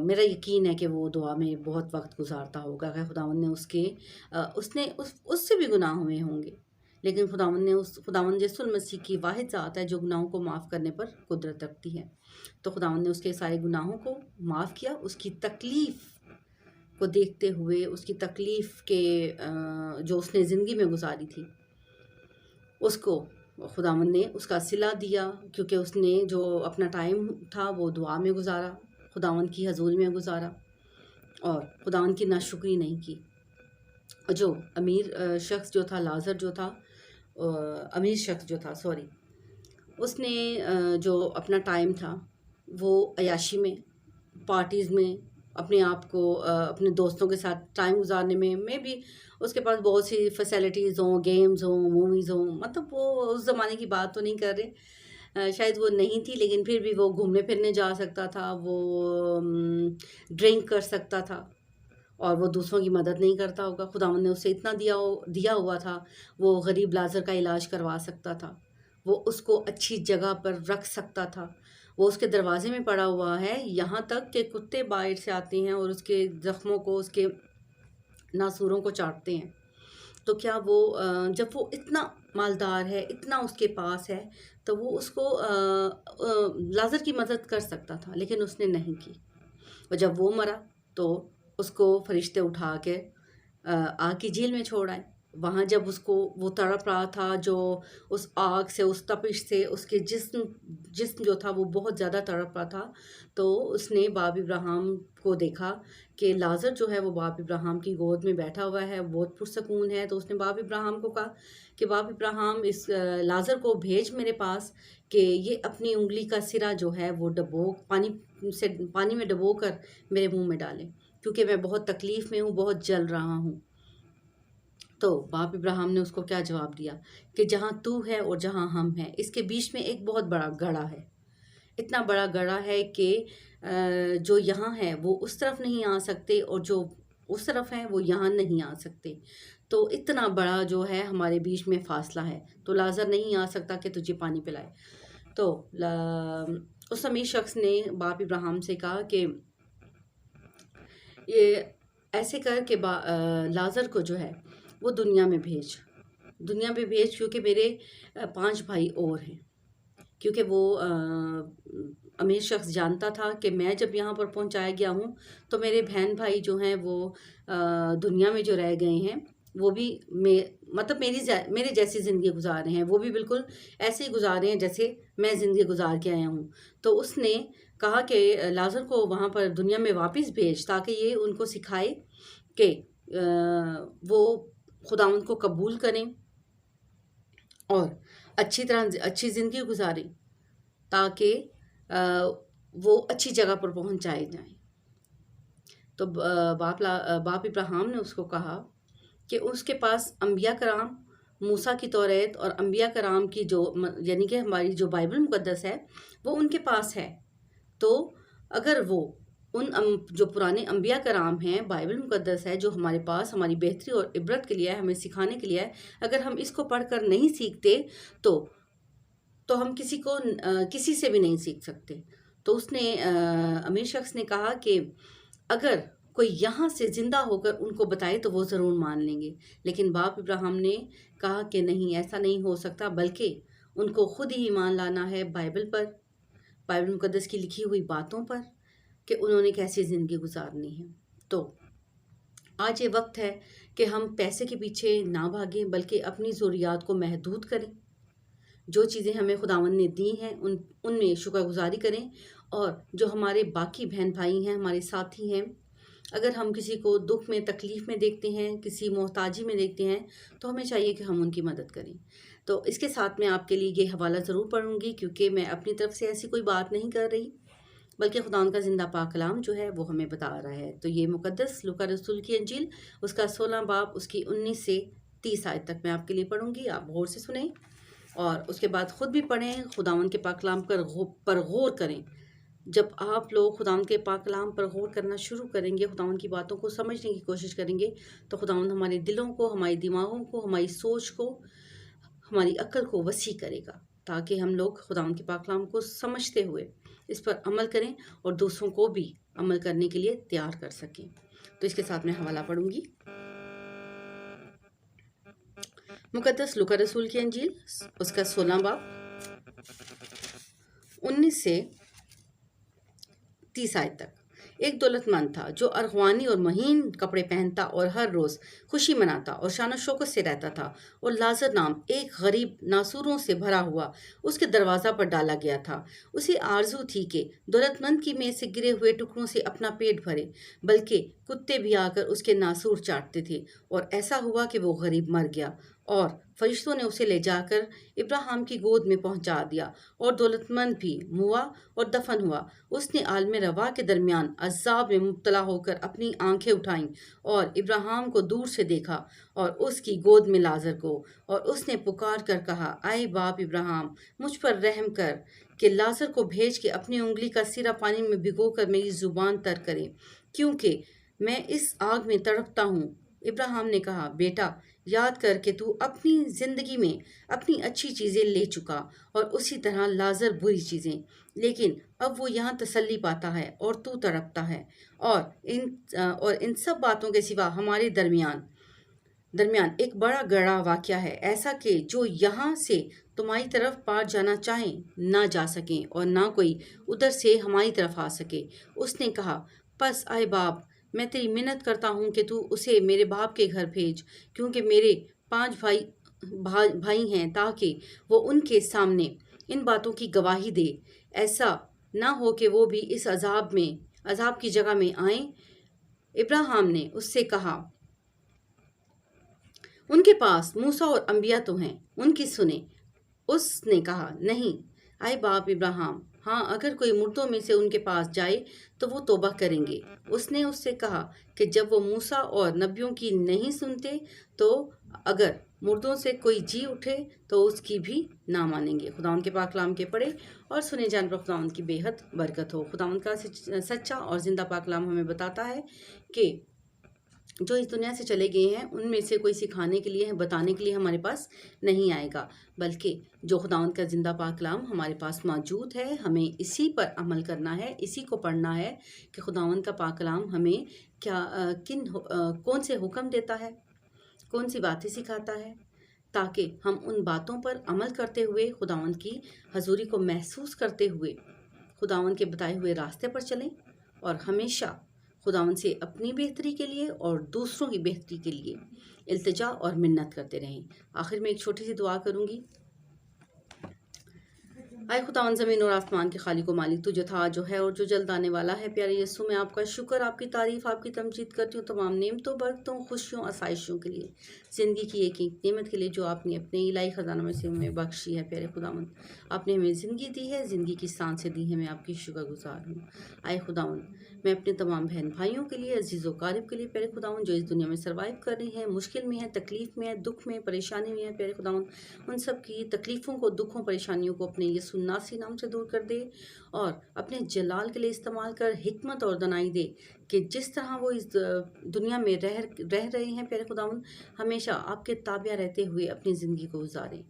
میرا یقین ہے کہ وہ دعا میں بہت وقت گزارتا ہوگا کہ خداوند نے اس سے بھی گناہ ہوئے ہوں گے، لیکن خداوند یسوع المسیح کی واحد ذات ہے جو گناہوں کو معاف کرنے پر قدرت رکھتی ہے۔ تو خداوند نے اس کے سارے گناہوں کو معاف کیا، اس کی تکلیف کو دیکھتے ہوئے، اس کی تکلیف کے جو اس نے زندگی میں گزاری تھی، اس کو خداوند نے اس کا صلہ دیا، کیونکہ اس نے جو اپنا ٹائم تھا وہ دعا میں گزارا، خداوند کی حضوری میں گزارا، اور خداوند کی ناشکری نہیں کی۔ جو امیر شخص جو تھا، لازر جو تھا، امیر شخص جو تھا سوری، اس نے جو اپنا ٹائم تھا وہ عیاشی میں، پارٹیز میں، اپنے آپ کو اپنے دوستوں کے ساتھ ٹائم گزارنے میں بھی اس کے پاس بہت سی فیسلٹیز ہوں، گیمز ہوں، موویز ہوں، مطلب وہ اس زمانے کی بات تو نہیں کر رہے، شاید وہ نہیں تھی، لیکن پھر بھی وہ گھومنے پھرنے جا سکتا تھا، وہ ڈرنک کر سکتا تھا، اور وہ دوسروں کی مدد نہیں کرتا ہوگا۔ خداوند نے اسے اتنا دیا ہوا تھا، وہ غریب لازر کا علاج کروا سکتا تھا، وہ اس کو اچھی جگہ پر رکھ سکتا تھا، وہ اس کے دروازے میں پڑا ہوا ہے، یہاں تک کہ کتے باہر سے آتے ہیں اور اس کے زخموں کو، اس کے ناسوروں کو چاٹتے ہیں۔ تو کیا وہ جب وہ اتنا مالدار ہے، اتنا اس کے پاس ہے، تو وہ اس کو لازر کی مدد کر سکتا تھا، لیکن اس نے نہیں کی۔ اور جب وہ مرا تو اس کو فرشتے اٹھا کے آگ کی جھیل میں چھوڑ آئے۔ وہاں جب اس کو وہ تڑپ رہا تھا، جو اس آگ سے، اس تپش سے اس کے جسم جو تھا وہ بہت زیادہ تڑپ رہا تھا، تو اس نے باپ ابراہیم کو دیکھا کہ لازر جو ہے وہ باپ ابراہیم کی گود میں بیٹھا ہوا ہے، بہت پرسکون ہے۔ تو اس نے باپ ابراہیم کو کہا کہ باپ ابراہیم، اس لازر کو بھیج میرے پاس کہ یہ اپنی انگلی کا سرا جو ہے وہ پانی میں ڈبو کر میرے منہ میں ڈالے، کیونکہ میں بہت تکلیف میں ہوں، بہت جل رہا ہوں۔ تو باپ ابراہیم نے اس کو کیا جواب دیا کہ جہاں تو ہے اور جہاں ہم ہیں، اس کے بیچ میں ایک بہت بڑا گڑھا ہے، اتنا بڑا گڑھا ہے کہ جو یہاں ہے وہ اس طرف نہیں آ سکتے، اور جو اس طرف ہیں وہ یہاں نہیں آ سکتے۔ تو اتنا بڑا جو ہے ہمارے بیچ میں فاصلہ ہے، تو لازر نہیں آ سکتا کہ تجھے پانی پلائے۔ تو اس امیر شخص نے باپ ابراہیم سے کہا کہ یہ ایسے کر کہ لازر کو جو ہے وہ دنیا میں بھیج، کیونکہ میرے 5 بھائی اور ہیں، کیونکہ وہ امیر شخص جانتا تھا کہ میں جب یہاں پر پہنچایا گیا ہوں تو میرے بہن بھائی جو ہیں وہ دنیا میں جو رہ گئے ہیں وہ بھی مطلب میرے جیسی زندگی گزار رہے ہیں، وہ بھی بالکل ایسے ہی گزار رہے ہیں جیسے میں زندگی گزار کے آیا ہوں۔ تو اس نے کہا کہ لازر کو وہاں پر دنیا میں واپس بھیج، تاکہ یہ ان کو سکھائے کہ وہ خداوند کو قبول کریں اور اچھی زندگی گزاریں، تاکہ وہ اچھی جگہ پر پہنچائے جائیں۔ تو باپ ابراہیم نے اس کو کہا کہ اس کے پاس انبیاء کرام، موسیٰ کی توریت اور انبیاء کرام کی جو یعنی کہ ہماری جو بائبل مقدس ہے وہ ان کے پاس ہے، تو اگر وہ جو پرانے انبیاء کرام ہیں، بائبل مقدس ہے جو ہمارے پاس ہماری بہتری اور عبرت کے لیے ہے، ہمیں سکھانے کے لیے ہے، اگر ہم اس کو پڑھ کر نہیں سیکھتے تو ہم کسی سے بھی نہیں سیکھ سکتے۔ تو اس نے امیر شخص نے کہا کہ اگر کوئی یہاں سے زندہ ہو کر ان کو بتائے تو وہ ضرور مان لیں گے، لیکن باپ ابراہیم نے کہا کہ نہیں، ایسا نہیں ہو سکتا، بلکہ ان کو خود ہی ایمان لانا ہے بائبل پر، بائبل مقدس کی لکھی ہوئی باتوں پر، کہ انہوں نے کیسی زندگی گزارنی ہے۔ تو آج یہ وقت ہے کہ ہم پیسے کے پیچھے نہ بھاگیں، بلکہ اپنی ضروریات کو محدود کریں، جو چیزیں ہمیں خداوند نے دی ہیں ان میں شکر گزاری کریں، اور جو ہمارے باقی بہن بھائی ہیں، ہمارے ساتھی ہیں، اگر ہم کسی کو دکھ میں، تکلیف میں دیکھتے ہیں، کسی محتاجی میں دیکھتے ہیں، تو ہمیں چاہیے کہ ہم ان کی مدد کریں۔ تو اس کے ساتھ میں آپ کے لیے یہ حوالہ ضرور پڑھوں گی، کیونکہ میں اپنی طرف سے ایسی کوئی بات نہیں کر رہی، بلکہ خداوند کا زندہ پاک کلام جو ہے وہ ہمیں بتا رہا ہے۔ تو یہ مقدس لوکا رسول کی انجیل، اس کا 16 باب، اس کی 19 سے 30 آیت تک میں آپ کے لیے پڑھوں گی، آپ غور سے سنیں اور اس کے بعد خود بھی پڑھیں، خداوند کے پاک کلام پر غور کریں۔ جب آپ لوگ خداوند کے پاک کلام پر غور کرنا شروع کریں گے، خداوند کی باتوں کو سمجھنے کی کوشش کریں گے، تو خداوند ہمارے دلوں کو، ہمارے دماغوں کو، ہماری سوچ کو، ہماری عقل کو وسیع کرے گا، تاکہ ہم لوگ خداوند کے پاک کلام کو سمجھتے ہوئے اس پر عمل کریں اور دوسروں کو بھی عمل کرنے کے لیے تیار کر سکیں۔ تو اس کے ساتھ میں حوالہ پڑھوں گی۔ مقدس لوکا رسول کی انجیل، اس کا 16 باب 19 سے 30 آیت تک۔ ایک دولت مند تھا جو ارغوانی اور مہین کپڑے پہنتا اور ہر روز خوشی مناتا اور شان و شوکت سے رہتا تھا، اور لازر نام ایک غریب ناسوروں سے بھرا ہوا اس کے دروازہ پر ڈالا گیا تھا۔ اسے آرزو تھی کہ دولت مند کی میز سے گرے ہوئے ٹکڑوں سے اپنا پیٹ بھرے، بلکہ کتے بھی آ کر اس کے ناسور چاٹتے تھے۔ اور ایسا ہوا کہ وہ غریب مر گیا، اور فرشتوں نے اسے لے جا کر ابراہیم کی گود میں پہنچا دیا، اور دولت مند بھی موا اور دفن ہوا۔ اس نے عالم روا کے درمیان عذاب میں مبتلا ہو کر اپنی آنکھیں اٹھائیں اور ابراہیم کو دور سے دیکھا اور اس کی گود میں لازر کو، اور اس نے پکار کر کہا، اے باپ ابراہیم، مجھ پر رحم کر کہ لازر کو بھیج کے اپنی انگلی کا سرا پانی میں بھگو کر میری زبان تر کرے، کیونکہ میں اس آگ میں تڑپتا ہوں۔ ابراہیم نے کہا، بیٹا، یاد کر کہ تو اپنی زندگی میں اپنی اچھی چیزیں لے چکا، اور اسی طرح لازر بری چیزیں، لیکن اب وہ یہاں تسلی پاتا ہے اور تو تڑپتا ہے۔ اور ان سب باتوں کے سوا ہمارے درمیان ایک بڑا گڑھا واقع ہے، ایسا کہ جو یہاں سے تمہاری طرف پار جانا چاہیں نہ جا سکیں، اور نہ کوئی ادھر سے ہماری طرف آ سکے۔ اس نے کہا، پس اے باپ، میں تیری منت کرتا ہوں کہ تو اسے میرے باپ کے گھر بھیج، کیونکہ میرے 5 بھائی ہیں، تاکہ وہ ان کے سامنے ان باتوں کی گواہی دے، ایسا نہ ہو کہ وہ بھی اس عذاب کی جگہ میں آئیں۔ ابراہیم نے اس سے کہا، ان کے پاس موسیٰ اور انبیاء تو ہیں، ان کی سنیں۔ اس نے کہا، نہیں اے باپ ابراہیم، ہاں، اگر کوئی مردوں میں سے ان کے پاس جائے تو وہ توبہ کریں گے۔ اس نے اس سے کہا کہ جب وہ موسیٰ اور نبیوں کی نہیں سنتے تو اگر مردوں سے کوئی جی اٹھے تو اس کی بھی نہ مانیں گے۔ خداوند کے پاک کلام کے پڑھے اور سنے جان پر خداوند کی بے حد برکت ہو۔ خداوند کا سچا اور زندہ پاک کلام ہمیں بتاتا ہے کہ جو اس دنیا سے چلے گئے ہیں ان میں سے کوئی سکھانے کے لیے، بتانے کے لیے ہمارے پاس نہیں آئے گا، بلکہ جو خداوند کا زندہ پاک کلام ہمارے پاس موجود ہے، ہمیں اسی پر عمل کرنا ہے، اسی کو پڑھنا ہے کہ خداوند کا پاک کلام ہمیں کون سے حکم دیتا ہے، کون سی باتیں سکھاتا ہے، تاکہ ہم ان باتوں پر عمل کرتے ہوئے، خداوند کی حضوری کو محسوس کرتے ہوئے خداوند کے بتائے ہوئے راستے پر چلیں، اور ہمیشہ خداوند سے اپنی بہتری کے لیے اور دوسروں کی بہتری کے لیے التجا اور منت کرتے رہیں۔ آخر میں ایک چھوٹی سی دعا کروں گی۔ اے خداوند زمین اور آسمان کے خالق و مالک، تو جو تھا، جو ہے اور جو جلد آنے والا ہے، پیارے یسوع، میں آپ کا شکر، آپ کی تعریف، آپ کی تمجید کرتی ہوں تمام نعمتوں، برکتوں، خوشیوں، آسائشوں کے لیے، زندگی کی ایک ایک نعمت کے لیے جو آپ نے اپنے الہی خزانوں میں سے ہمیں بخشی ہے۔ پیارے خداوند، آپ نے ہمیں زندگی دی ہے، زندگی کی سانسیں دی ہیں، میں آپ کی شکر گزار ہوں۔ اے خداوند، میں اپنے تمام بہن بھائیوں کے لیے، عزیز و قارب کے لیے، پیارے خداوند، جو اس دنیا میں سروائیو کر رہے ہیں، مشکل میں ہیں، تکلیف میں ہیں، دکھ میں، پریشانی میں ہیں، پیارے خداوند، ان سب کی تکلیفوں کو، دکھوں، پریشانیوں کو اپنے یسوع ناصری نام سے دور کر دے، اور اپنے جلال کے لیے استعمال کر حکمت اور دانائی دے کہ جس طرح وہ اس دنیا میں رہ رہے ہیں، پیارے خداوند، ہمیشہ آپ کے تابع رہتے ہوئے اپنی زندگی کو گزاریں۔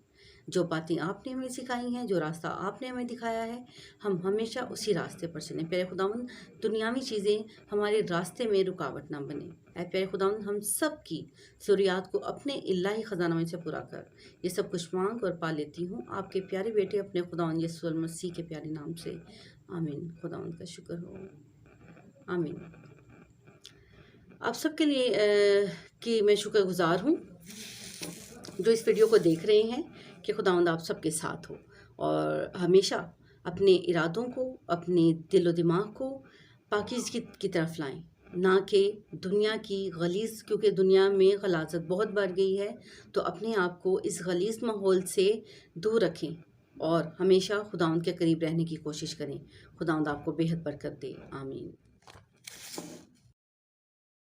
جو باتیں آپ نے ہمیں سکھائی ہیں، جو راستہ آپ نے ہمیں دکھایا ہے، ہم ہمیشہ اسی راستے پر چلیں۔ پیارے خداوند، دنیاوی چیزیں ہمارے راستے میں رکاوٹ نہ بنیں۔ اے پیارے خداوند، ہم سب کی ضروریات کو اپنے الہی خزانوں میں سے پورا کر۔ یہ سب کچھ مانگ اور پا لیتی ہوں آپ کے پیارے بیٹے اپنے خداوند یسوع المسیح کے پیارے نام سے، آمین۔ خداوند کا شکر ہو، آمین۔ آپ سب کے لیے کہ میں شکر گزار ہوں جو اس ویڈیو کو دیکھ رہے ہیں، کہ خداوند آپ سب کے ساتھ ہو، اور ہمیشہ اپنے ارادوں کو، اپنے دل و دماغ کو پاکیزگی کی طرف لائیں، نہ کہ دنیا کی غلیظ، کیونکہ دنیا میں غلاظت بہت بڑھ گئی ہے، تو اپنے آپ کو اس غلیظ ماحول سے دور رکھیں اور ہمیشہ خداوند کے قریب رہنے کی کوشش کریں۔ خداوند آپ کو بے حد برکت دے، آمین۔